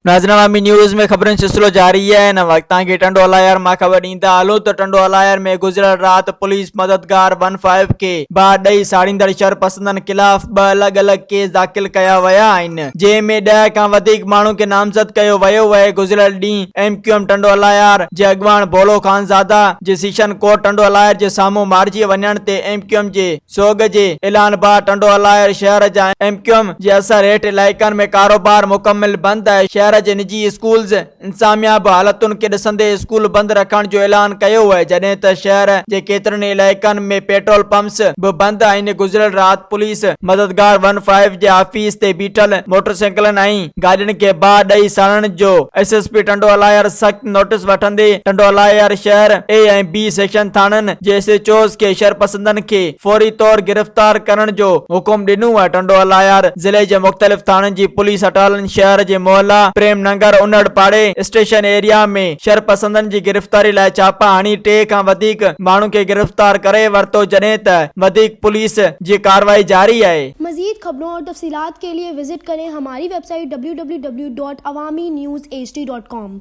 नाज़रीन अवामी न्यूज़ में खबरन सिलसिलो जारी है। न वक्त के टंडोला यार मां खबर ॾींदा हलूं तो टंडोला यार में गुज़िरियल रात पुलिस मददगार 15 के बाद ॾेई साड़ींदड़ शर पसंदन खिलाफ़ 2 अलग-अलग केस दाख़िल कया विया आहिनि, जंहिंमें 10 खां वधीक माण्हू के नामज़द कयो वियो आहे। गुज़िरियल ॾींहुं MQM टंडोला यार जे अॻवान भोलो ख़ानज़ादा जे सेशन कोर्ट टंडोला यार जे साम्हूं मारिजी वञण ते MQM जे सोग जे ऐलान बाद टंडोला यार शहर जा MQM जे असर हेठ इलाइक़नि में कारोबार मुकम्मल बंद है। शहर जे निजी स्कूल्स इंतजामिया बि हालतुनि खे ॾिसंदे स्कूल बंद रखण जो ऐलान कयो आहे, जॾहिं त शहर जे केतिरनि इलाइक़नि में पेट्रोल पंप्स बि बंद आहिनि। गुज़िरियल रात पुलिस मददगार 15 जे ऑफिस ते बीठल मोटरसाइकिलनि ऐं गाॾियुनि खे बाहि ॾेई साड़ण जो SSP टंडोला यार सख़्त नोटिस वठंदे टंडोला यार शहर A ऐं B सेक्शन थाननि जे SHOs खे शरपसंदनि खे फौरी तौर गिरफ्तार करण जो हुकुम ॾिनो आहे। टंडोला यार ज़िले जे मुख़्तलिफ़ थाननि जी पुलिस अटालन शहर जे मोहल्ला प्रेम नगर उन्नड़ पाड़े स्टेशन एरिया में शरपसंदन जी गिरफ्तारी लाइ छापा हणी 3 खां वधीक माण्हू खे गिरफ्तार करे वरतो, जॾहिं त वधीक पुलिस जी कार्रवाई जारी है। मज़ीद खबरों और तफसीलात के लिए विजिट करें हमारी वेबसाइट www.awamiNewsHD.com।